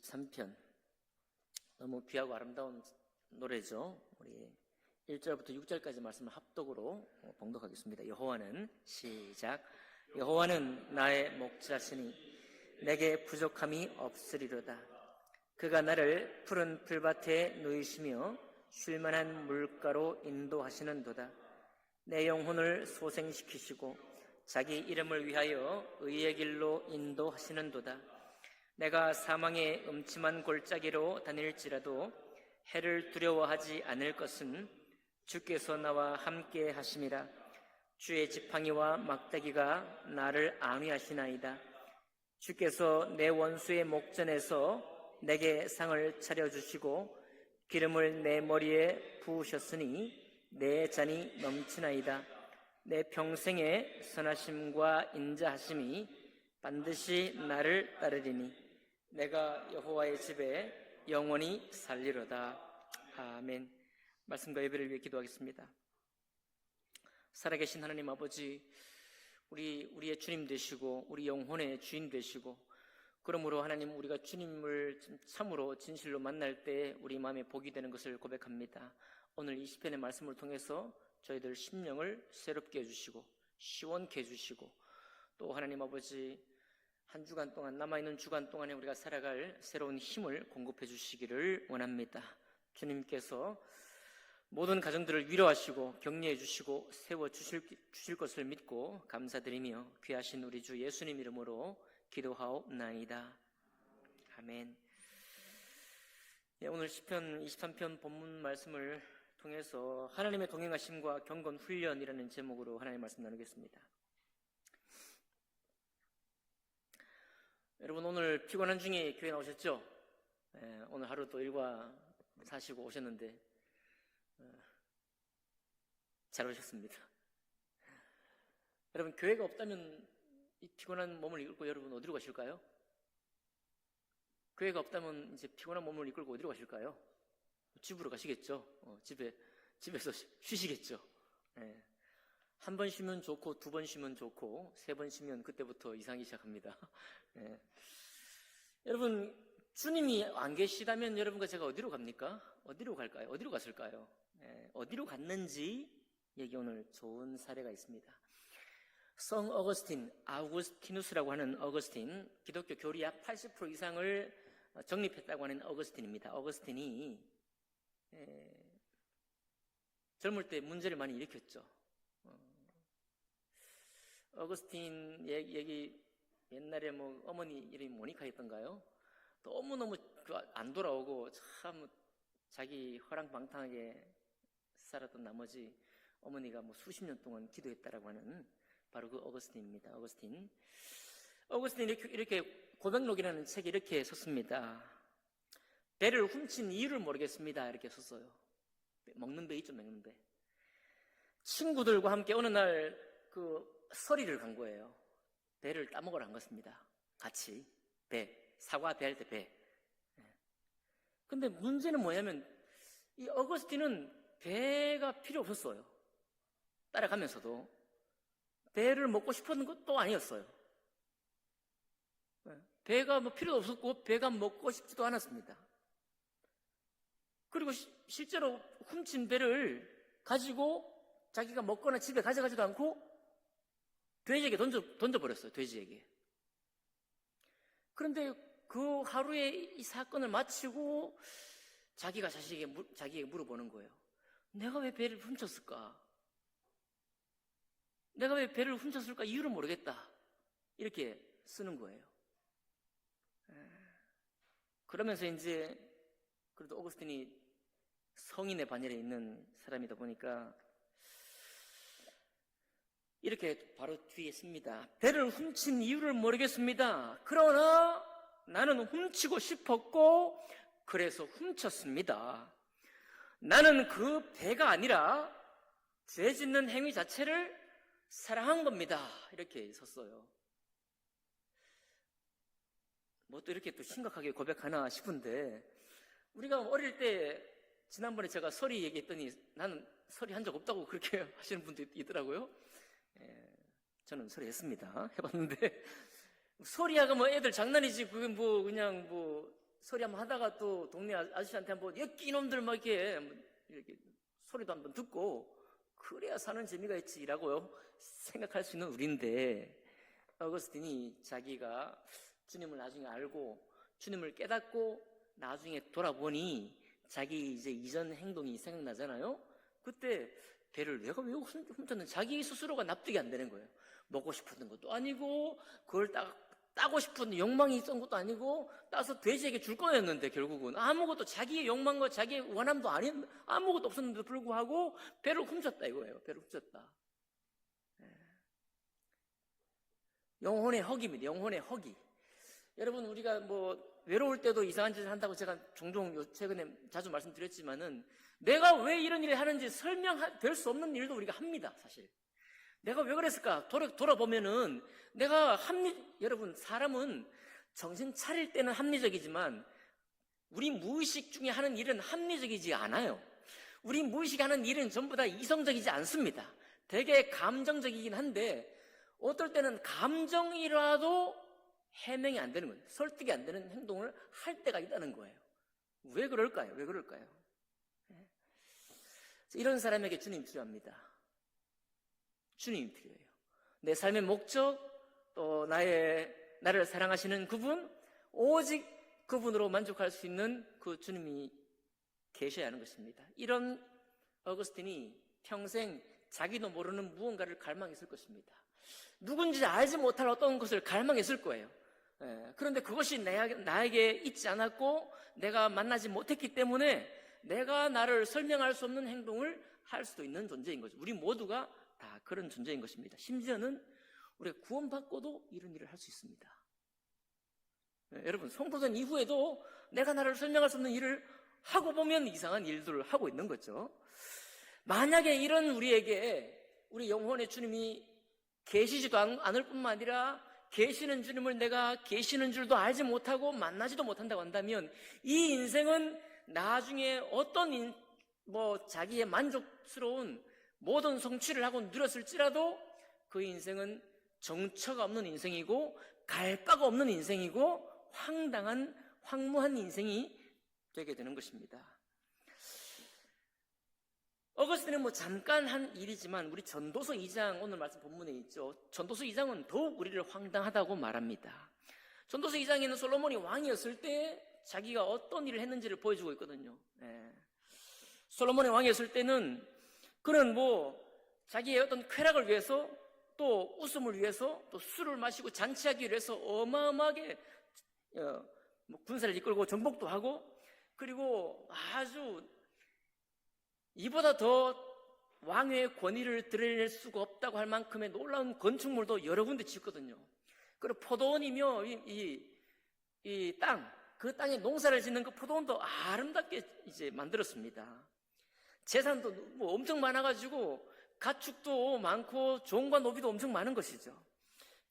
23편 너무 귀하고 아름다운 노래죠. 우리 1절부터 6절까지 말씀을 합독으로 봉독하겠습니다. 여호와는 시작. 여호와는 나의 목자시니 내게 부족함이 없으리로다. 그가 나를 푸른 풀밭에 누이시며 쉴만한 물가로 인도하시는도다. 내 영혼을 소생시키시고 자기 이름을 위하여 의의 길로 인도하시는도다. 내가 사망의 음침한 골짜기로 다닐지라도 해를 두려워하지 않을 것은 주께서 나와 함께 하심이라. 주의 지팡이와 막대기가 나를 안위하시나이다. 주께서 내 원수의 목전에서 내게 상을 차려주시고 기름을 내 머리에 부으셨으니 내 잔이 넘치나이다. 내 평생의 선하심과 인자하심이 반드시 나를 따르리니 내가 여호와의 집에 영원히 살리로다. 아멘. 말씀과 예배를 위해 기도하겠습니다. 살아계신 하나님 아버지, 우리의 주님 되시고 우리 영혼의 주인 되시고, 그러므로 하나님, 우리가 주님을 참으로 진실로 만날 때 우리 마음에 복이 되는 것을 고백합니다. 오늘 이 시편의 말씀을 통해서 저희들 심령을 새롭게 해주시고 시원케 해주시고, 또 하나님 아버지, 한 주간 동안, 남아있는 주간 동안에 우리가 살아갈 새로운 힘을 공급해 주시기를 원합니다. 주님께서 모든 가정들을 위로하시고 격려해 주시고 세워 주실 것을 믿고 감사드리며 귀하신 우리 주 예수님 이름으로 기도하옵나이다. 아멘. 오늘 시편 23편 본문 말씀을 통해서 하나님의 동행하심과 경건 훈련이라는 제목으로 하나님의 말씀 나누겠습니다. 여러분, 오늘 피곤한 중에 교회 나오셨죠? 오늘 하루 또 일과 사시고 오셨는데 잘 오셨습니다. 여러분, 교회가 없다면 이 피곤한 몸을 이끌고 여러분 어디로 가실까요? 교회가 없다면 이제 피곤한 몸을 이끌고 어디로 가실까요? 집으로 가시겠죠. 집에서 쉬시겠죠. 한 번 쉬면 좋고, 두 번 쉬면 좋고, 세 번 쉬면 그때부터 이상이 시작합니다. 여러분, 주님이 안 계시다면 여러분과 제가 어디로 갑니까? 어디로 갈까요? 어디로 갔을까요? 어디로 갔는지 여기 오늘 좋은 사례가 있습니다. 성 어거스틴, 아우구스티누스라고 하는 어거스틴, 기독교 교리 약 80% 이상을 정립했다고 하는 어거스틴입니다. 어거스틴이 젊을 때 문제를 많이 일으켰죠. 어거스틴 얘기, 옛날에 어머니 이름이 모니카였던가요? 너무너무 안 돌아오고 참 자기 허랑방탕하게 살았던 나머지 어머니가 수십 년 동안 기도했다라고 하는 바로 그 어거스틴입니다. 어거스틴이 이렇게 고백록이라는 책에 이렇게 썼습니다. 배를 훔친 이유를 모르겠습니다. 이렇게 썼어요. 먹는 배 있죠, 먹는 배. 친구들과 함께 어느 날 서리를 간 거예요. 배를 따먹으러 간 것입니다. 같이 사과 배 할 때 배. 근데 문제는 뭐냐면 이 어거스틴은 배가 필요 없었어요. 따라가면서도 배를 먹고 싶었는 것도 아니었어요. 배가 필요도 없었고 배가 먹고 싶지도 않았습니다. 그리고 실제로 훔친 배를 가지고 자기가 먹거나 집에 가져가지도 않고 돼지에게 던져버렸어요. 돼지에게. 그런데 그 하루에 이 사건을 마치고 자기가 자기에게 물어보는 거예요. 내가 왜 배를 훔쳤을까? 내가 왜 배를 훔쳤을까? 이유를 모르겠다. 이렇게 쓰는 거예요. 그러면서 이제 그래도 어거스틴이 성인의 반열에 있는 사람이다 보니까 이렇게 바로 뒤에 씁니다. 배를 훔친 이유를 모르겠습니다. 그러나 나는 훔치고 싶었고 그래서 훔쳤습니다. 나는 그 배가 아니라 죄 짓는 행위 자체를 사랑한 겁니다. 이렇게 썼어요. 또 이렇게 또 심각하게 고백하나 싶은데, 우리가 어릴 때 지난번에 제가 서리 얘기했더니 나는 서리 한 적 없다고 그렇게 하시는 분도 있더라고요. 저는 서리 했습니다. 해봤는데 서리하가 애들 장난이지 그게 그냥 소리 한번 하다가 또 동네 아저씨한테 한번 이놈들 막 이렇게 소리도 한번 듣고 그래야 사는 재미가 있지라고 생각할 수 있는 우리인데, 어거스틴이 자기가 주님을 나중에 알고 주님을 깨닫고 나중에 돌아보니 자기 이제 이전 행동이 생각나잖아요. 그때 배를 내가 왜 훔쳤는, 자기 스스로가 납득이 안 되는 거예요. 먹고 싶은 것도 아니고 그걸 따고 싶은 욕망이 있었던 것도 아니고 따서 돼지에게 줄 거였는데 결국은 아무것도 자기의 욕망과 자기의 원함도 아닌 아무것도 없었는데도 불구하고 배를 훔쳤다 이거예요. 배를 훔쳤다. 영혼의 허기입니다. 영혼의 허기. 여러분, 우리가 뭐 외로울 때도 이상한 짓을 한다고 제가 종종 최근에 자주 말씀드렸지만은 내가 왜 이런 일을 하는지 설명될 수 없는 일도 우리가 합니다. 사실 내가 왜 그랬을까 돌아보면은 내가 여러분, 사람은 정신 차릴 때는 합리적이지만 우리 무의식 중에 하는 일은 합리적이지 않아요. 우리 무의식이 하는 일은 전부 다 이성적이지 않습니다. 되게 감정적이긴 한데 어떨 때는 감정이라도 해명이 안 되는 거예요. 설득이 안 되는 행동을 할 때가 있다는 거예요. 왜 그럴까요? 왜 그럴까요? 이런 사람에게 주님 필요합니다. 주님이 필요해요. 내 삶의 목적, 또 나를 사랑하시는 그분, 오직 그분으로 만족할 수 있는 그 주님이 계셔야 하는 것입니다. 이런 어거스틴이 평생 자기도 모르는 무언가를 갈망했을 것입니다. 누군지 알지 못할 어떤 것을 갈망했을 거예요. 그런데 그것이 나에게 있지 않았고 내가 만나지 못했기 때문에 내가 나를 설명할 수 없는 행동을 할 수도 있는 존재인 거죠. 우리 모두가 다 그런 존재인 것입니다. 심지어는 우리가 구원받고도 이런 일을 할 수 있습니다. 여러분, 성도된 이후에도 내가 나를 설명할 수 없는 일을 하고 보면 이상한 일들을 하고 있는 거죠. 만약에 이런 우리 영혼의 주님이 계시지도 않을 뿐만 아니라 계시는 주님을 내가 계시는 줄도 알지 못하고 만나지도 못한다고 한다면 이 인생은 나중에 어떤 자기의 만족스러운 모든 성취를 하고 누렸을지라도 그 인생은 정처가 없는 인생이고 갈 바가 없는 인생이고 황무한 인생이 되게 되는 것입니다. 어거스틴은 잠깐 한 일이지만 우리 전도서 2장, 오늘 말씀 본문에 있죠. 전도서 2장은 더욱 우리를 황당하다고 말합니다. 전도서 2장에는 솔로몬이 왕이었을 때 자기가 어떤 일을 했는지를 보여주고 있거든요. 솔로몬이 왕이었을 때는 그는 자기의 어떤 쾌락을 위해서 또 웃음을 위해서 또 술을 마시고 잔치하기 위해서 어마어마하게 군사를 이끌고 정복도 하고, 그리고 아주 이보다 더 왕의 권위를 드러낼 수가 없다고 할 만큼의 놀라운 건축물도 여러 군데 짓거든요. 그리고 포도원이며 그 땅에 농사를 짓는 그 포도원도 아름답게 이제 만들었습니다. 재산도 엄청 많아가지고 가축도 많고 종과 노비도 엄청 많은 것이죠.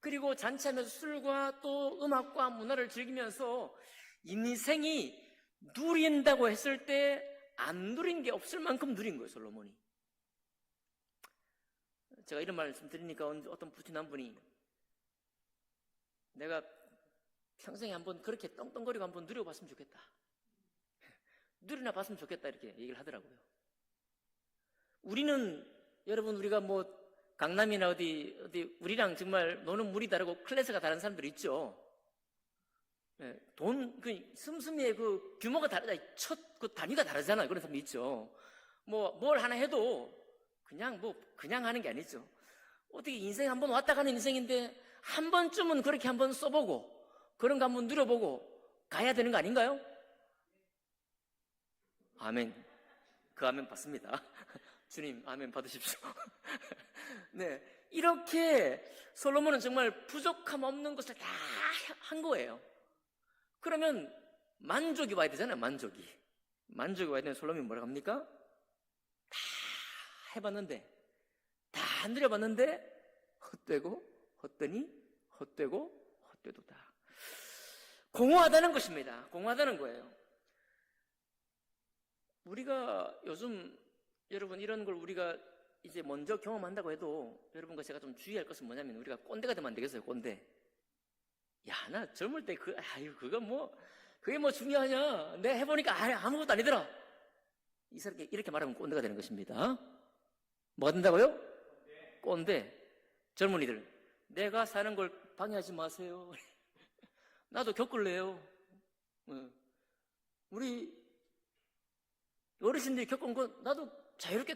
그리고 잔치하면서 술과 또 음악과 문화를 즐기면서 인생이 누린다고 했을 때 안 누린 게 없을 만큼 누린 거예요, 솔로몬이. 제가 이런 말씀 드리니까 어떤 부친한 분이 내가 평생에 한번 그렇게 떵떵거리고 한번 누려봤으면 좋겠다. 누리나 봤으면 좋겠다 이렇게 얘기를 하더라고요. 여러분, 우리가 강남이나 어디 우리랑 정말 노는 물이 다르고 클래스가 다른 사람들 있죠. 슴슴이의 그 규모가 다르다. 그 단위가 다르잖아요. 그런 사람도 있죠. 뭘 하나 해도 그냥 하는 게 아니죠. 어떻게 인생 한번 왔다 가는 인생인데 한 번쯤은 그렇게 한번 써보고 그런 거 한번 누려보고 가야 되는 거 아닌가요? 아멘. 그 아멘 받습니다. 주님, 아멘 받으십시오. 네, 이렇게 솔로몬은 정말 부족함 없는 것을 다 한 거예요. 그러면 만족이 와야 되잖아요. 만족이 와야 되는 솔로몬이 뭐라고 합니까? 다 해봤는데, 다 누려봤는데 헛되고 헛되니 헛되고 헛되도다. 공허하다는 것입니다. 공허하다는 거예요. 우리가 요즘 여러분 이런 걸 우리가 이제 먼저 경험한다고 해도 여러분과 제가 좀 주의할 것은 뭐냐면 우리가 꼰대가 되면 안 되겠어요. 꼰대. 야, 나 젊을 때 그거 그게 뭐 중요하냐? 내가 해보니까 아무것도 아니더라. 이렇게 말하면 꼰대가 되는 것입니다. 뭐가 된다고요? 꼰대. 젊은이들, 내가 사는 걸 방해하지 마세요. 나도 겪을래요. 우리 어르신들이 겪은 거 나도 자유롭게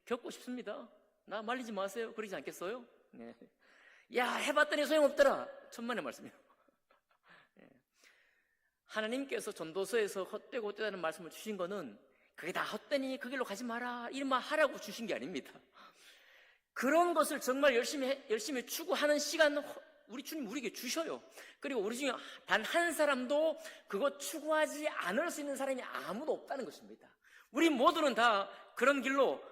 겪고 싶습니다. 나 말리지 마세요. 그러지 않겠어요? 네. 야, 해봤더니 소용없더라. 천만의 말씀이에요. 네. 하나님께서 전도서에서 헛되고 헛되다는 말씀을 주신 거는 그게 다 헛되니 그 길로 가지 마라 이만 하라고 주신 게 아닙니다. 그런 것을 정말 열심히 추구하는 시간 우리 주님 우리에게 주셔요. 그리고 우리 중에 단 한 사람도 그거 추구하지 않을 수 있는 사람이 아무도 없다는 것입니다. 우리 모두는 다 그런 길로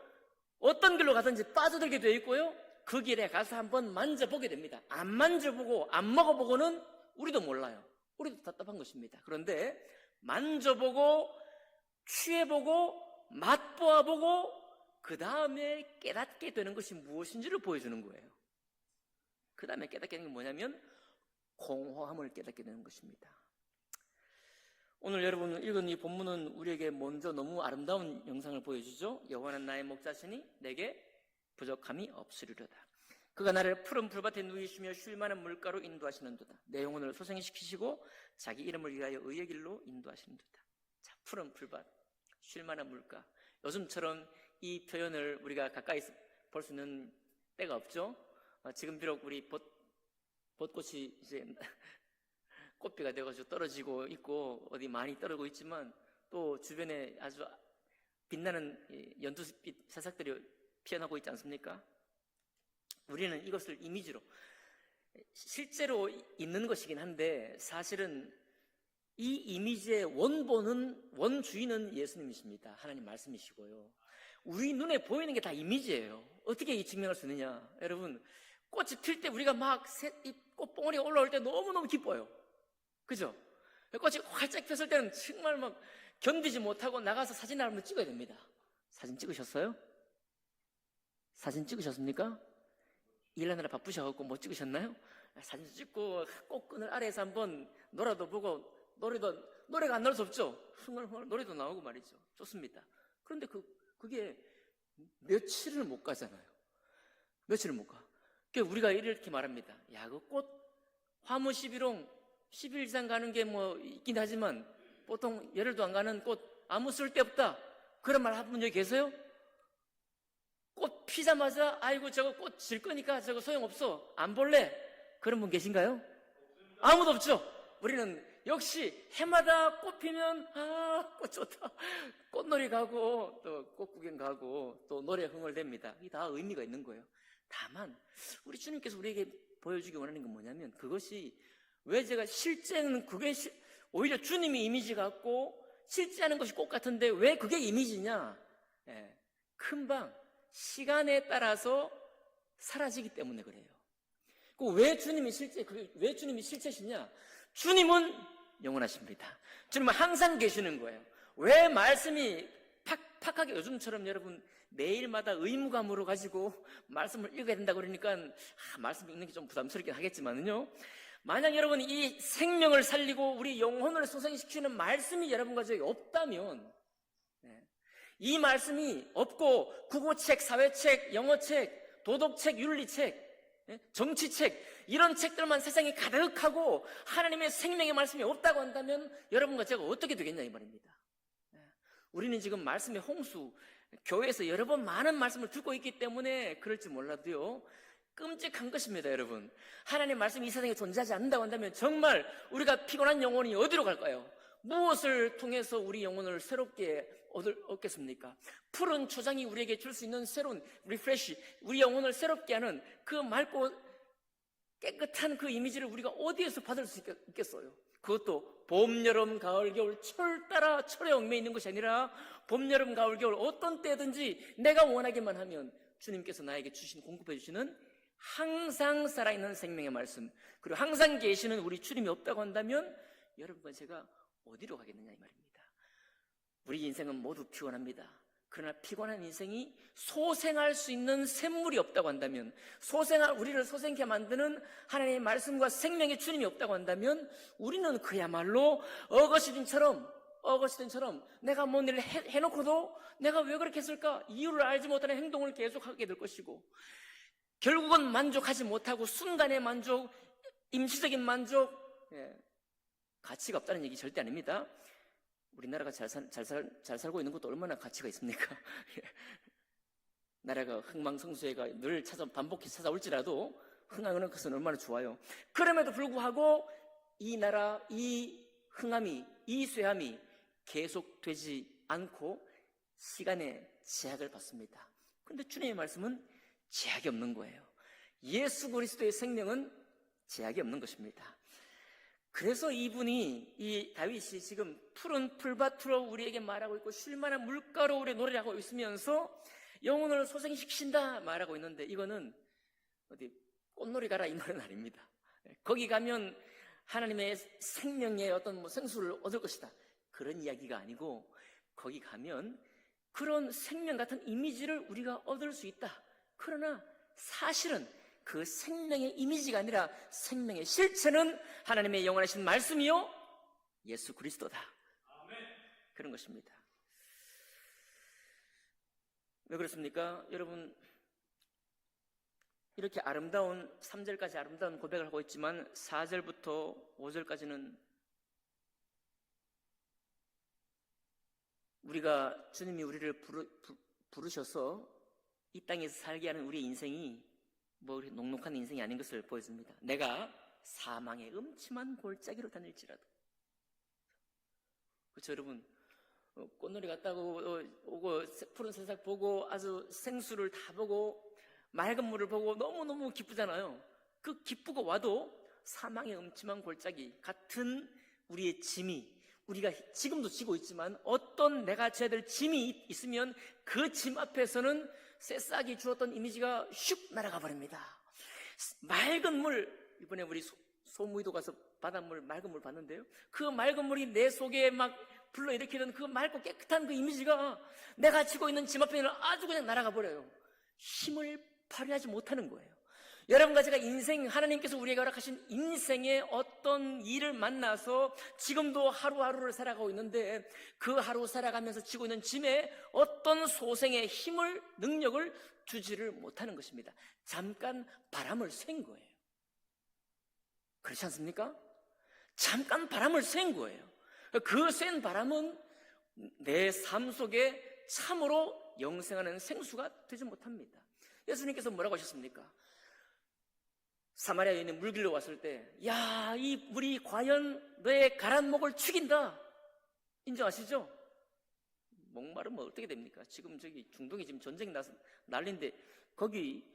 어떤 길로 가든지 빠져들게 되어 있고요. 그 길에 가서 한번 만져보게 됩니다. 안 만져보고 안 먹어보고는 우리도 몰라요. 우리도 답답한 것입니다. 그런데 만져보고 취해보고 맛보아보고 그 다음에 깨닫게 되는 것이 무엇인지를 보여주는 거예요. 그 다음에 깨닫게 되는 게 뭐냐면 공허함을 깨닫게 되는 것입니다. 오늘 여러분 읽은 이 본문은 우리에게 먼저 너무 아름다운 영상을 보여주죠. 여호와는 나의 목자시니 내게 부족함이 없으리로다. 그가 나를 푸른 풀밭에 누이시며 쉴 만한 물가로 인도하시는도다. 내 영혼을 소생시키시고 자기 이름을 위하여 의의 길로 인도하시는도다. 자, 푸른 풀밭, 쉴 만한 물가. 요즘처럼 이 표현을 우리가 가까이 볼 수 있는 때가 없죠. 지금 비록 우리 벚꽃이 이제 꽃비가 되어가지고 떨어지고 있고 어디 많이 떨어지고 있지만 또 주변에 아주 빛나는 연두빛 새싹들이 피어나고 있지 않습니까? 우리는 이것을 이미지로 실제로 있는 것이긴 한데 사실은 이 이미지의 원주인은 예수님이십니다. 하나님 말씀이시고요. 우리 눈에 보이는 게 다 이미지예요. 어떻게 증명할 수 있느냐? 여러분, 꽃이 필 때 우리가 막 이 꽃봉오리가 올라올 때 너무너무 기뻐요. 그죠? 꽃이 활짝 폈을 때는 정말 막 견디지 못하고 나가서 사진을 한번 찍어야 됩니다. 사진 찍으셨어요? 사진 찍으셨습니까? 일하느라 바쁘셔갖고 못 찍으셨나요? 사진 찍고 꽃그늘 아래에서 한번 놀아도 보고 노래가 안 나올 수 없죠? 흥얼흥얼 노래도 나오고 말이죠. 좋습니다. 그런데 그게 며칠을 못 가잖아요. 며칠을 못 가. 그러니까 우리가 이렇게 말합니다. 야, 그 꽃 화무 11홍 10일 이상 가는 게 뭐 있긴 하지만 보통 열흘도 안 가는 꽃 아무 쓸데없다. 그런 말 한 분 여기 계세요? 꽃 피자마자 아이고 저거 꽃 질 거니까 저거 소용없어. 안 볼래? 그런 분 계신가요? 아무도 없죠. 우리는 역시 해마다 꽃 피면 꽃 좋다. 꽃놀이 가고 또 꽃구경 가고 또 노래 흥얼댑니다. 이게 다 의미가 있는 거예요. 다만 우리 주님께서 우리에게 보여주기 원하는 건 뭐냐면 그것이 왜 제가 실제는 그게 오히려 주님이 이미지 같고 실제 하는 것이 꽃 같은데 왜 그게 이미지냐? 금방 시간에 따라서 사라지기 때문에 그래요. 왜 주님이 실체시냐? 주님은 영원하십니다. 주님은 항상 계시는 거예요. 왜 말씀이 팍팍하게 요즘처럼 여러분 매일마다 의무감으로 가지고 말씀을 읽어야 된다고 그러니까 말씀 읽는 게 좀 부담스럽긴 하겠지만요. 만약 여러분이 이 생명을 살리고 우리 영혼을 소생시키는 말씀이 여러분 가족에 없다면 이 말씀이 없고 국어책, 사회책, 영어책, 도덕책, 윤리책, 정치책 이런 책들만 세상에 가득하고 하나님의 생명의 말씀이 없다고 한다면 여러분과 제가 어떻게 되겠냐 이 말입니다. 우리는 지금 말씀의 홍수 교회에서 여러 번 많은 말씀을 듣고 있기 때문에 그럴지 몰라도요 끔찍한 것입니다. 여러분, 하나님의 말씀이 이 세상에 존재하지 않는다고 한다면 정말 우리가 피곤한 영혼이 어디로 갈까요? 무엇을 통해서 우리 영혼을 새롭게 얻겠습니까? 푸른 초장이 우리에게 줄 수 있는 새로운 리프레시, 우리 영혼을 새롭게 하는 그 맑고 깨끗한 그 이미지를 우리가 어디에서 받을 수 있겠어요? 그것도 봄, 여름, 가을, 겨울 철 따라 철에 얽매 있는 것이 아니라 봄, 여름, 가을, 겨울 어떤 때든지 내가 원하기만 하면 주님께서 나에게 공급해 주시는 항상 살아있는 생명의 말씀, 그리고 항상 계시는 우리 주님이 없다고 한다면 여러분과 제가 어디로 가겠느냐 이 말입니다. 우리 인생은 모두 피곤합니다. 그러나 피곤한 인생이 소생할 수 있는 샘물이 없다고 한다면, 우리를 소생케 만드는 하나님의 말씀과 생명의 주님이 없다고 한다면, 우리는 그야말로 어거스틴처럼 내가 뭔 일을 해놓고도 내가 왜 그렇게 했을까? 이유를 알지 못하는 행동을 계속하게 될 것이고, 결국은 만족하지 못하고 순간의 만족, 임시적인 만족, 가치가 없다는 얘기 절대 아닙니다. 우리나라가 잘 살고 있는 것도 얼마나 가치가 있습니까? 나라가 흥망성쇠가 늘 반복해서 찾아올지라도 흥하는 것은 얼마나 좋아요. 그럼에도 불구하고 이 나라, 이 흥함이, 이 쇠함이 계속되지 않고 시간의 제약을 받습니다. 그런데 주님의 말씀은 제약이 없는 거예요. 예수 그리스도의 생명은 제약이 없는 것입니다. 그래서 이 다윗이 지금 푸른 풀밭으로 우리에게 말하고 있고 쉴만한 물가로 우리 노래하고 있으면서 영혼을 소생시킨다 말하고 있는데, 이거는 어디 꽃놀이 가라 이 말은 아닙니다. 거기 가면 하나님의 생명의 어떤 생수를 얻을 것이다, 그런 이야기가 아니고, 거기 가면 그런 생명 같은 이미지를 우리가 얻을 수 있다. 그러나 사실은 그 생명의 이미지가 아니라 생명의 실체는 하나님의 영원하신 말씀이요 예수 그리스도다. 그런 것입니다. 왜 그렇습니까? 여러분, 이렇게 아름다운 3절까지 아름다운 고백을 하고 있지만 4절부터 5절까지는 우리가 주님이 우리를 부르셔서 이 땅에서 살게 하는 우리의 인생이 뭐 녹록한 인생이 아닌 것을 보여줍니다. 내가 사망의 음침한 골짜기로 다닐지라도. 그렇죠, 여러분? 꽃놀이 갔다 오고 푸른 새싹 보고 아주 생수를 다 보고 맑은 물을 보고 너무너무 기쁘잖아요. 그 기쁘고 와도 사망의 음침한 골짜기 같은 우리의 짐이, 우리가 지금도 지고 있지만 어떤 내가 져야 될 짐이 있으면 그 짐 앞에서는 새싹이 주었던 이미지가 슉 날아가 버립니다. 맑은 물, 이번에 우리 소무이도 가서 바닷물, 맑은 물 봤는데요, 그 맑은 물이 내 속에 막 불러일으키는 그 맑고 깨끗한 그 이미지가 내가 지고 있는 짐 앞에는 아주 그냥 날아가 버려요. 힘을 발휘하지 못하는 거예요. 여러분과 제가 하나님께서 우리에게 허락하신 인생의 어떤 일을 만나서 지금도 하루하루를 살아가고 있는데, 그 하루 살아가면서 지고 있는 짐에 어떤 소생의 힘을, 능력을 주지를 못하는 것입니다. 잠깐 바람을 쐴 거예요. 그렇지 않습니까? 잠깐 바람을 쐴 거예요. 그 쐴 바람은 내 삶 속에 참으로 영생하는 생수가 되지 못합니다. 예수님께서 뭐라고 하셨습니까? 사마리아에 있는 물길로 왔을 때, 야, 이 물이 과연 너의 가란 목을 죽인다. 인정하시죠? 목마르면 어떻게 됩니까? 지금 저기 중동에 지금 전쟁이 나서 난리인데 거기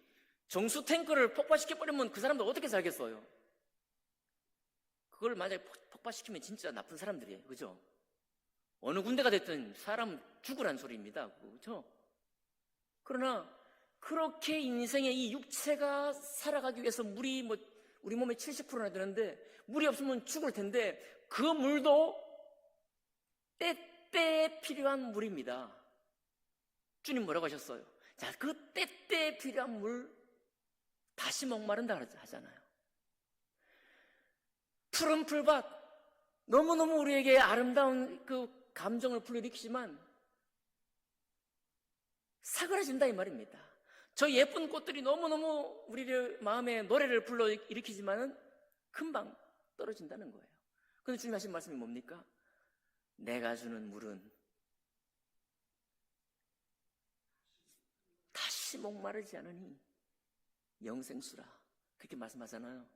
정수 탱크를 폭발시켜버리면 그 사람들 어떻게 살겠어요? 그걸 만약에 폭발시키면 진짜 나쁜 사람들이에요. 그죠? 어느 군대가 됐든 사람 죽으란 소리입니다. 그죠? 그러나 그렇게 인생의 이 육체가 살아가기 위해서 물이 우리 몸의 70%나 되는데 물이 없으면 죽을 텐데, 그 물도 때때에 필요한 물입니다. 주님 뭐라고 하셨어요? 자, 그 때때에 필요한 물 다시 목마른다 하잖아요. 푸른 풀밭, 너무너무 우리에게 아름다운 그 감정을 불러일으키지만 사그라진다 이 말입니다. 저 예쁜 꽃들이 너무너무 우리를 마음에 노래를 불러일으키지만은 금방 떨어진다는 거예요. 그런데 주님 하신 말씀이 뭡니까? 내가 주는 물은 다시 목마르지 않으니 영생수라, 그렇게 말씀하잖아요.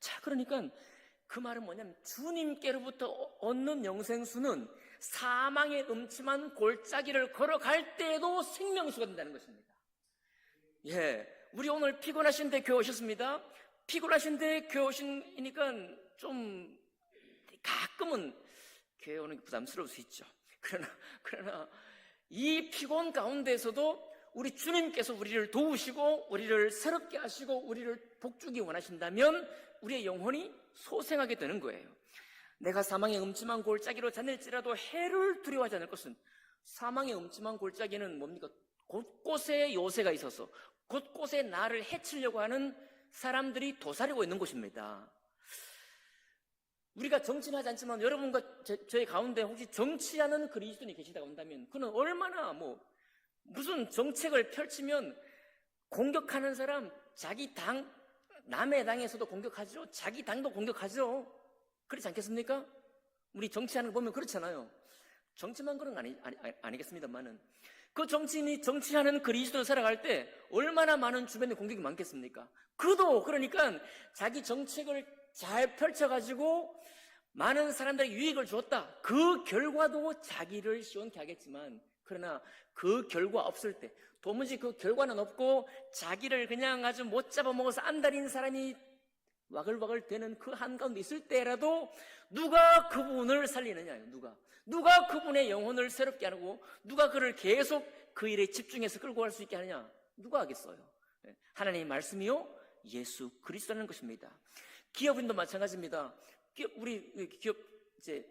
자, 그러니까 그 말은 뭐냐면 주님께로부터 얻는 영생수는 사망의 음침한 골짜기를 걸어갈 때에도 생명수가 된다는 것입니다. 예, 우리 오늘 피곤하신데 교회 오셨습니다. 피곤하신데 교회 오시니까 좀 가끔은 교회 오는 게 부담스러울 수 있죠. 그러나 이 피곤 가운데에서도 우리 주님께서 우리를 도우시고 우리를 새롭게 하시고 우리를 복주기 원하신다면 우리의 영혼이 소생하게 되는 거예요. 내가 사망의 음침한 골짜기로 다닐지라도 해를 두려워하지 않을 것은 사망의 음침한 골짜기는 뭡니까? 곳곳에 요새가 있어서 곳곳에 나를 해치려고 하는 사람들이 도사리고 있는 곳입니다. 우리가 정치는 하지 않지만 여러분과 저희 가운데 혹시 정치하는 그리스도인이 계시다고 한다면 그는 얼마나 무슨 정책을 펼치면 공격하는 사람, 자기 당, 남의 당에서도 공격하죠. 자기 당도 공격하죠. 그렇지 않겠습니까? 우리 정치하는 거 보면 그렇잖아요. 정치만 그런 거 아니겠습니다만은 그 정치인이 정치하는 그리스도를 살아갈 때 얼마나 많은 주변에 공격이 많겠습니까? 그도 그러니까 자기 정책을 잘 펼쳐가지고 많은 사람들에게 유익을 주었다. 그 결과도 자기를 시원케 하겠지만 그러나 그 결과 없을 때 도무지 그 결과는 없고 자기를 그냥 아주 못 잡아먹어서 안달인 사람이 와글와글 되는 그 한가운데 있을 때라도 누가 그분을 살리느냐요. 누가 그분의 영혼을 새롭게 하고 누가 그를 계속 그 일에 집중해서 끌고 갈 수 있게 하느냐. 누가 하겠어요. 하나님의 말씀이요 예수 그리스도라는 것입니다. 기업인도 마찬가지입니다. 우리 기업 이제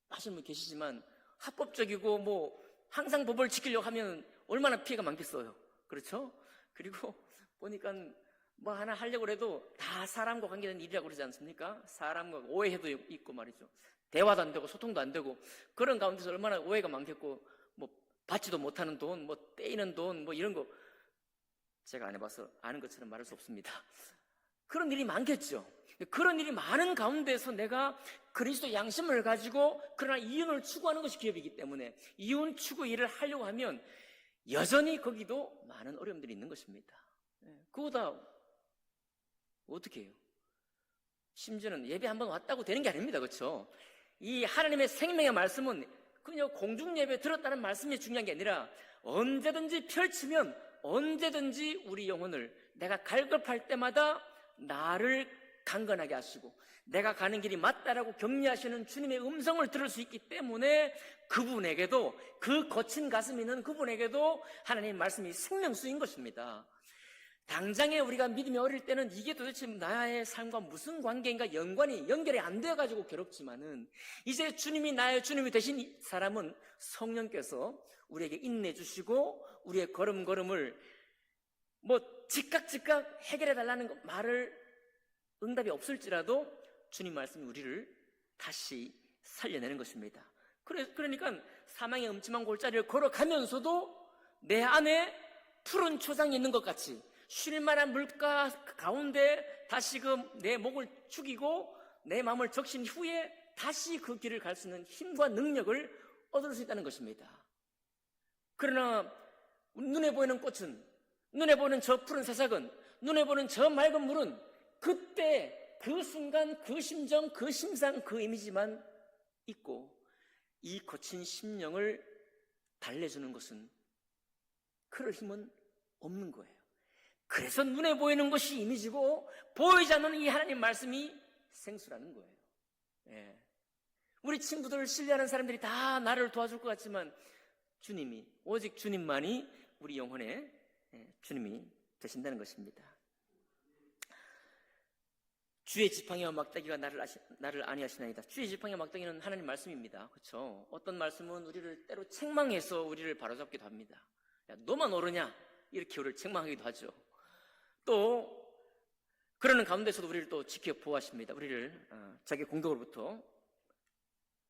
하시는 분 계시지만 합법적이고 항상 법을 지키려고 하면 얼마나 피해가 많겠어요. 그렇죠? 그리고 보니까 하나 하려고 해도 다 사람과 관계된 일이라고 그러지 않습니까? 사람과 오해도 있고 말이죠. 대화도 안 되고 소통도 안 되고 그런 가운데서 얼마나 오해가 많겠고 받지도 못하는 돈, 떼이는 돈 이런 거 제가 안 해봐서 아는 것처럼 말할 수 없습니다. 그런 일이 많겠죠. 그런 일이 많은 가운데서 내가 그리스도 양심을 가지고 그러나 이윤을 추구하는 것이 기업이기 때문에 이윤 추구 일을 하려고 하면 여전히 거기도 많은 어려움들이 있는 것입니다. 그거 다 어떻게 해요? 심지어는 예배 한번 왔다고 되는 게 아닙니다. 그렇죠? 이 하나님의 생명의 말씀은 그냥 공중 예배 들었다는 말씀이 중요한 게 아니라 언제든지 펼치면 언제든지 우리 영혼을 내가 갈급할 때마다 나를 강건하게 하시고 내가 가는 길이 맞다라고 격려하시는 주님의 음성을 들을 수 있기 때문에 그분에게도 그 거친 가슴이 있는 그분에게도 하나님의 말씀이 생명수인 것입니다. 당장에 우리가 믿음이 어릴 때는 이게 도대체 나의 삶과 무슨 관계인가 연결이 안 되어가지고 괴롭지만은 이제 주님이 나의 주님이 되신 사람은 성령께서 우리에게 인내주시고 우리의 걸음걸음을 즉각 해결해달라는 말을 응답이 없을지라도 주님 말씀이 우리를 다시 살려내는 것입니다. 그러니까 사망의 음침한 골짜기를 걸어가면서도 내 안에 푸른 초장이 있는 것 같이 쉴만한 물가 가운데 다시금 내 목을 축이고 내 마음을 적신 후에 다시 그 길을 갈 수 있는 힘과 능력을 얻을 수 있다는 것입니다. 그러나 눈에 보이는 꽃은, 눈에 보이는 저 푸른 새싹은, 눈에 보이는 저 맑은 물은 그때 그 순간 그 심정 그 심상 그 이미지만 있고 이 거친 심령을 달래주는 것은 그럴 힘은 없는 거예요. 그래서 눈에 보이는 것이 이미지고 보이지 않는 이 하나님 말씀이 생수라는 거예요. 우리 친구들 신뢰하는 사람들이 다 나를 도와줄 것 같지만 주님이, 오직 주님만이 우리 영혼의 주님이 되신다는 것입니다. 주의 지팡이와 막대기가 나를 안위하시나이다. 주의 지팡이와 막대기는 하나님 말씀입니다. 그렇죠? 어떤 말씀은 우리를 때로 책망해서 우리를 바로잡기도 합니다. 야, 너만 옳으냐? 이렇게 우리를 책망하기도 하죠. 또 그러는 가운데서도 우리를 또 지켜 보호하십니다. 우리를 자기 공격으로부터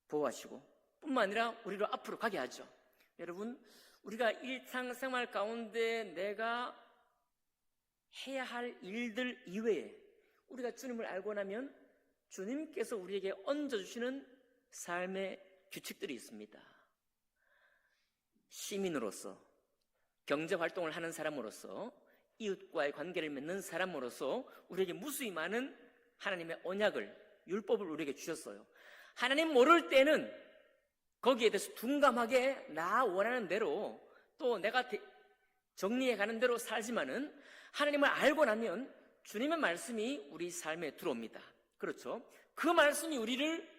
보호하시고 뿐만 아니라 우리를 앞으로 가게 하죠. 여러분, 우리가 일상생활 가운데 내가 해야 할 일들 이외에 우리가 주님을 알고 나면 주님께서 우리에게 얹어주시는 삶의 규칙들이 있습니다. 시민으로서, 경제활동을 하는 사람으로서, 이웃과의 관계를 맺는 사람으로서 우리에게 무수히 많은 하나님의 언약을, 율법을 우리에게 주셨어요. 하나님 모를 때는 거기에 대해서 둔감하게 나 원하는 대로 또 내가 정리해가는 대로 살지만은 하나님을 알고 나면 주님의 말씀이 우리 삶에 들어옵니다. 그렇죠? 그 말씀이 우리를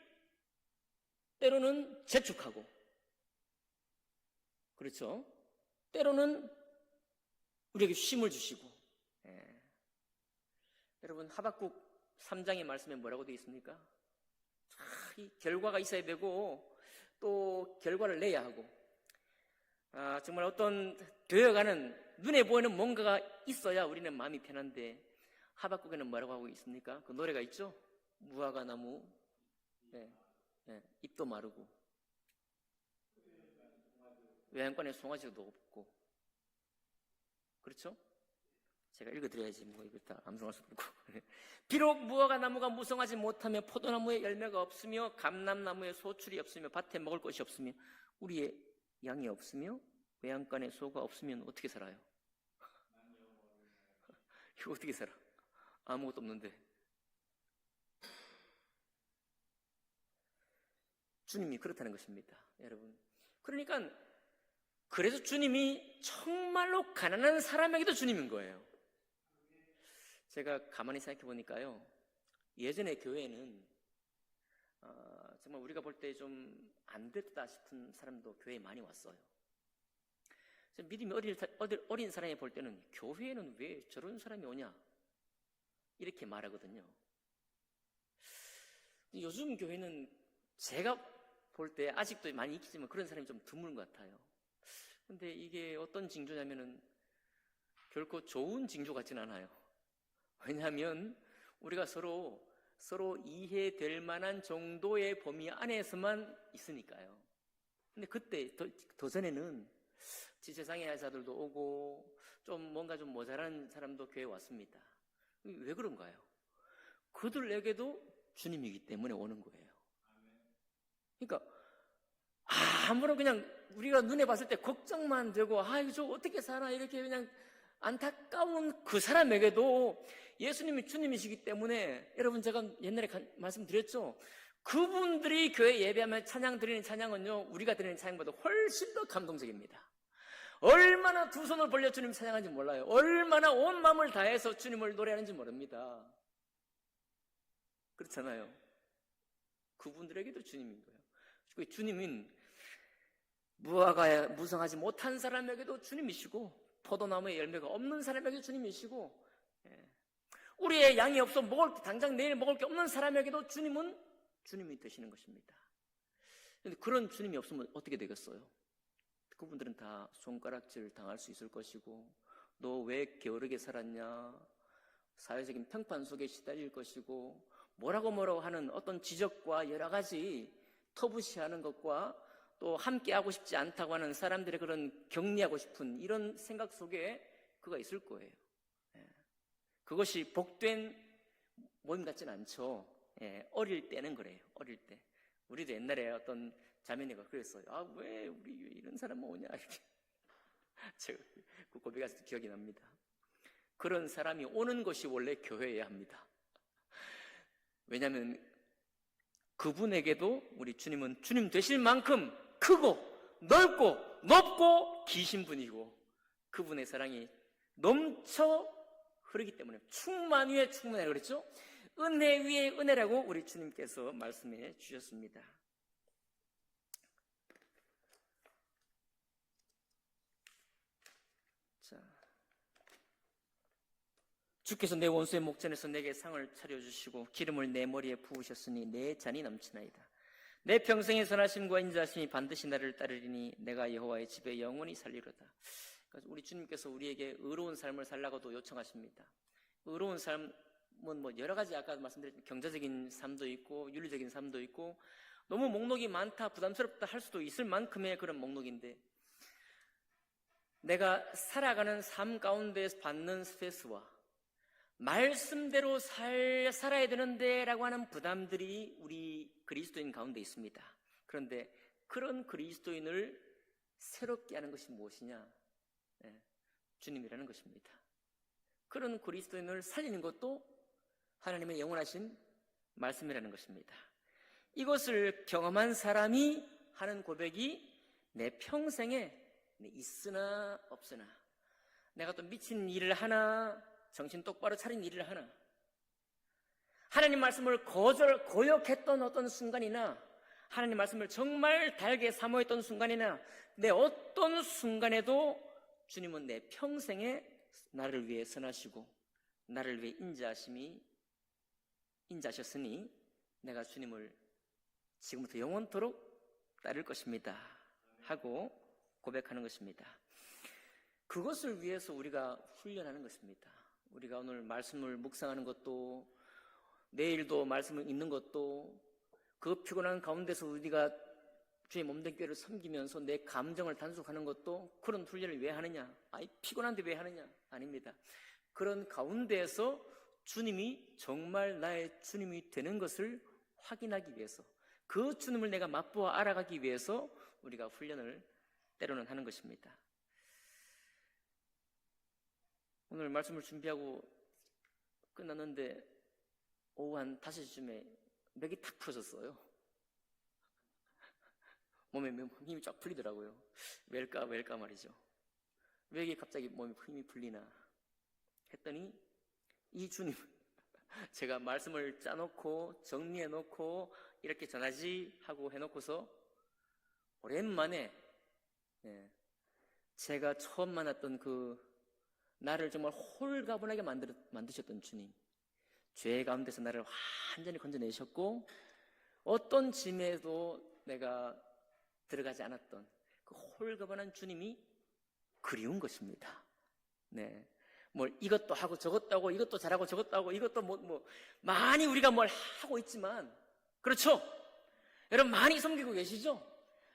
때로는 재촉하고, 그렇죠? 때로는 우리에게 쉼을 주시고. 여러분, 하박국 3장의 말씀에 뭐라고 되어 있습니까? 이 결과가 있어야 되고 또 결과를 내야 하고 정말 어떤 되어가는 눈에 보이는 뭔가가 있어야 우리는 마음이 편한데 하박국에는 뭐라고 하고 있습니까? 그 노래가 있죠? 무화과 나무, 네, 네, 잎도 마르고 외양간에 송아지도 없고, 그렇죠? 제가 읽어드려야지 뭐 이거 다 암송할 수도 없고. 비록 무화과 나무가 무성하지 못하며 포도나무에 열매가 없으며 감람나무에 소출이 없으며 밭에 먹을 것이 없으며 우리의 양이 없으며 외양간에 소가 없으면 어떻게 살아요? 이거 어떻게 살아? 아무것도 없는데. 주님이 그렇다는 것입니다, 여러분. 그러니까 그래서 주님이 정말로 가난한 사람에게도 주님인 거예요. 제가 가만히 생각해 보니까요, 예전에 교회는 정말 우리가 볼 때 좀 안 됐다 싶은 사람도 교회에 많이 왔어요. 믿음이 어린 사람이 볼 때는 교회에는 왜 저런 사람이 오냐 이렇게 말하거든요. 요즘 교회는 제가 볼 때 아직도 많이 있지만 그런 사람이 좀 드문 것 같아요. 근데 이게 어떤 징조냐면은 결코 좋은 징조 같지는 않아요. 왜냐하면 우리가 서로 이해될 만한 정도의 범위 안에서만 있으니까요. 근데 그때 더 전에는 지체장애 자들도 오고 좀 뭔가 좀 모자란 사람도 교회에 왔습니다. 왜 그런가요? 그들에게도 주님이기 때문에 오는 거예요. 그러니까 아무런 그냥 우리가 눈에 봤을 때 걱정만 되고 이거 저 어떻게 사나 이렇게 그냥 안타까운 그 사람에게도 예수님이 주님이시기 때문에, 여러분 제가 옛날에 말씀드렸죠? 그분들이 교회 예배하면 찬양 드리는 찬양은요, 우리가 드리는 찬양보다 훨씬 더 감동적입니다. 얼마나 두 손을 벌려 주님 찬양하는지 몰라요. 얼마나 온 마음을 다해서 주님을 노래하는지 모릅니다. 그렇잖아요. 그분들에게도 주님인 거예요. 그 주님은 무화과에 무성하지 못한 사람에게도 주님이시고 포도나무에 열매가 없는 사람에게도 주님이시고, 우리의 양이 없어 당장 내일 먹을 게 없는 사람에게도 주님이 되시는 것입니다. 그런데 그런 주님이 없으면 어떻게 되겠어요? 그분들은 다 손가락질 당할 수 있을 것이고, 너 왜 게으르게 살았냐, 사회적인 평판 속에 시달릴 것이고, 뭐라고 하는 어떤 지적과 여러 가지 터부시하는 것과 또 함께하고 싶지 않다고 하는 사람들의 그런 격리하고 싶은 이런 생각 속에 그가 있을 거예요. 그것이 복된 모임 같지는 않죠. 어릴 때는 그래요. 어릴 때. 우리도 옛날에 어떤 자매니가 그랬어요. 왜 우리 이런 사람만 오냐 이렇게. 제가 그 고백해서 기억이 납니다. 그런 사람이 오는 것이 원래 교회여야 합니다. 왜냐하면 그분에게도 우리 주님은 주님 되실 만큼 크고 넓고 높고 기신 분이고, 그분의 사랑이 넘쳐 흐르기 때문에 충만 위에 충만해 그랬죠? 은혜 위에 은혜라고 우리 주님께서 말씀해 주셨습니다. 자, 주께서 내 원수의 목전에서 내게 상을 차려주시고 기름을 내 머리에 부으셨으니 내 잔이 넘치나이다. 내 평생의 선하심과 인자하심이 반드시 나를 따르리니 내가 여호와의 집에 영원히 살리로다. 우리 주님께서 우리에게 의로운 삶을 살라고도 요청하십니다. 의로운 삶은 뭐 여러 가지, 아까 말씀드렸던 경제적인 삶도 있고 윤리적인 삶도 있고, 너무 목록이 많다 부담스럽다 할 수도 있을 만큼의 그런 목록인데, 내가 살아가는 삶 가운데에서 받는 스트레스와 말씀대로 살아야 되는데 라고 하는 부담들이 우리 그리스도인 가운데 있습니다. 그런데 그런 그리스도인을 새롭게 하는 것이 무엇이냐? 주님이라는 것입니다. 그런 그리스도인을 살리는 것도 하나님의 영원하신 말씀이라는 것입니다. 이것을 경험한 사람이 하는 고백이 내 평생에 있으나 없으나, 내가 또 미친 일을 하나 정신 똑바로 차린 일을 하나, 하나님 말씀을 거역했던 어떤 순간이나 하나님 말씀을 정말 달게 사모했던 순간이나 내 어떤 순간에도 주님은 내 평생에 나를 위해 선하시고 나를 위해 인자하셨으니 내가 주님을 지금부터 영원토록 따를 것입니다 하고 고백하는 것입니다. 그것을 위해서 우리가 훈련하는 것입니다. 우리가 오늘 말씀을 묵상하는 것도, 내일도 말씀을 읽는 것도, 그 피곤한 가운데서 우리가 주의 몸된 교회를 섬기면서 내 감정을 단속하는 것도 그런 훈련을 왜 하느냐? 피곤한데 왜 하느냐? 아닙니다. 그런 가운데에서 주님이 정말 나의 주님이 되는 것을 확인하기 위해서, 그 주님을 내가 맛보아 알아가기 위해서 우리가 훈련을 때로는 하는 것입니다. 오늘 말씀을 준비하고 끝났는데 오후 한 5시쯤에 맥이 탁 풀어졌어요. 몸에 힘이 쫙 풀리더라고요. 왜일까 말이죠. 왜 이게 갑자기 몸에 힘이 풀리나 했더니 이 주님, 제가 말씀을 짜놓고 정리해놓고 이렇게 전하지 하고 해놓고서 오랜만에 제가 처음 만났던 그 나를 정말 홀가분하게 만드셨던 주님, 죄 가운데서 나를 완전히 건져내셨고 어떤 짐에도 내가 들어가지 않았던 그 홀가분한 주님이 그리운 것입니다. 네, 뭘 이것도 하고 저것도 하고 이것도 잘하고 저것도 하고 이것도 많이 우리가 뭘 하고 있지만, 그렇죠? 여러분 많이 섬기고 계시죠?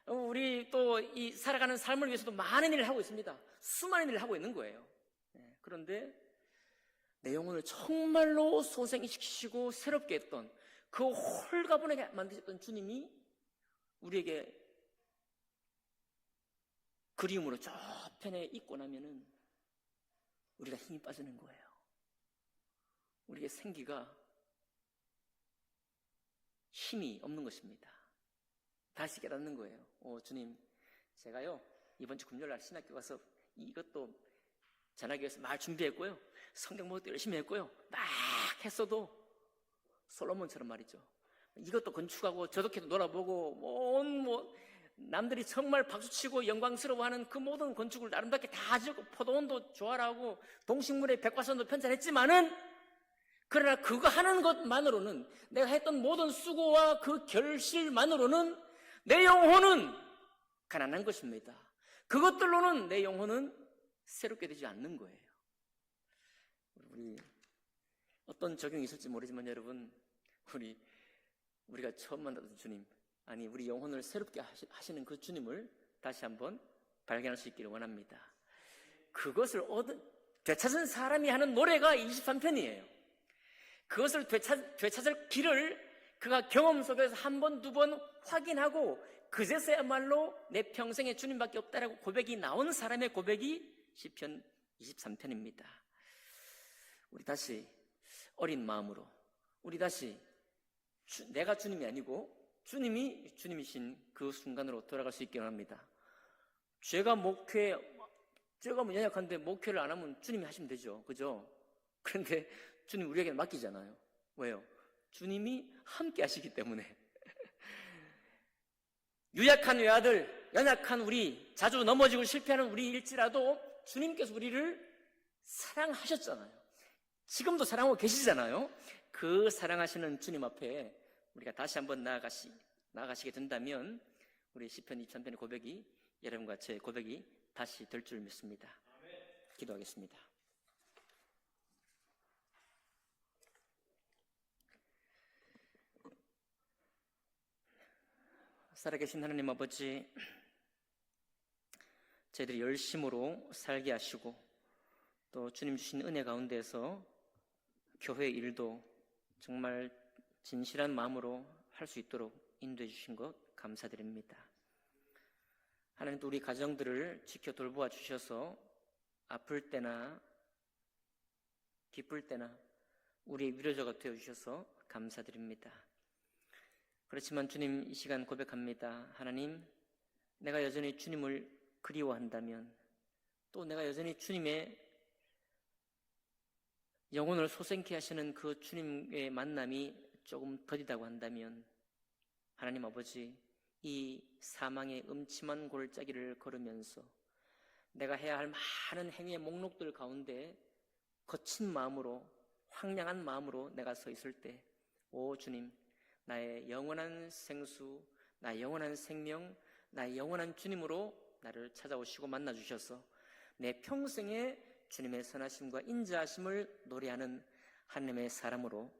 우리 또 이 살아가는 삶을 위해서도 많은 일을 하고 있습니다. 수많은 일을 하고 있는 거예요. 네, 그런데 내 영혼을 정말로 소생시키시고 새롭게 했던 그 홀가분하게 만드셨던 주님이 우리에게 그리움으로 저편에 있고 나면은 우리가 힘이 빠지는 거예요. 우리의 생기가 힘이 없는 것입니다. 다시 깨닫는 거예요. 주님, 제가요 이번 주 금요일 날 신학교 가서 이것도 전하기 위해서 말 준비했고요, 성경 목도 열심히 했고요, 막 했어도 솔로몬처럼 말이죠, 이것도 건축하고 저렇게 놀아보고 남들이 정말 박수치고 영광스러워하는 그 모든 건축을 아름답게 다 지었고 포도원도 조화라고 동식물의 백과사전도 편찬했지만은, 그러나 그거 하는 것만으로는, 내가 했던 모든 수고와 그 결실만으로는 내 영혼은 가난한 것입니다. 그것들로는 내 영혼은 새롭게 되지 않는 거예요. 우리 어떤 적용이 있을지 모르지만 여러분, 우리가 처음 만났던 주님, 아니 우리 영혼을 새롭게 하시는 그 주님을 다시 한번 발견할 수 있기를 원합니다. 그것을 되찾은 사람이 하는 노래가 23편이에요. 그것을 되찾을 길을 그가 경험 속에서 한 번, 두 번 확인하고 그제서야말로 내 평생에 주님밖에 없다라고 고백이 나온 사람의 고백이 시편 23편입니다. 우리 다시 어린 마음으로, 우리 다시 내가 주님이 아니고 주님이 주님이신 그 순간으로 돌아갈 수 있기를 합니다. 제가 연약한데 목회를 안 하면 주님이 하시면 되죠. 그죠? 그런데 주님 우리에게 맡기잖아요. 왜요? 주님이 함께 하시기 때문에. 유약한 외아들, 연약한 우리, 자주 넘어지고 실패하는 우리일지라도 주님께서 우리를 사랑하셨잖아요. 지금도 사랑하고 계시잖아요. 그 사랑하시는 주님 앞에 우리가 다시 한번 나아가시게 된다면 우리 시편 23편의 고백이, 여러분과 제 고백이 다시 될 줄 믿습니다. 기도하겠습니다. 살아계신 하나님 아버지, 저희들이 열심으로 살게 하시고 또 주님 주신 은혜 가운데서 교회 일도 정말 진실한 마음으로 할 수 있도록 인도해 주신 것 감사드립니다. 하나님도 우리 가정들을 지켜 돌보아 주셔서 아플 때나 기쁠 때나 우리의 위로자가 되어 주셔서 감사드립니다. 그렇지만 주님, 이 시간 고백합니다. 하나님, 내가 여전히 주님을 그리워한다면, 또 내가 여전히 주님의 영혼을 소생케 하시는 그 주님의 만남이 조금 더디다고 한다면, 하나님 아버지, 이 사망의 음침한 골짜기를 걸으면서 내가 해야 할 많은 행위의 목록들 가운데 거친 마음으로, 황량한 마음으로 내가 서 있을 때, 오 주님, 나의 영원한 생수, 나의 영원한 생명, 나의 영원한 주님으로 나를 찾아오시고 만나주셔서 내 평생에 주님의 선하심과 인자하심을 노래하는 하나님의 사람으로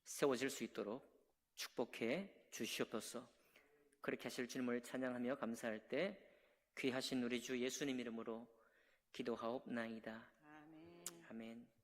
세워질 수 있도록 축복해 주시옵소서. 그렇게 하실 주님을 찬양하며 감사할 때 귀하신 우리 주 예수님 이름으로 기도하옵나이다. 아멘. 아멘.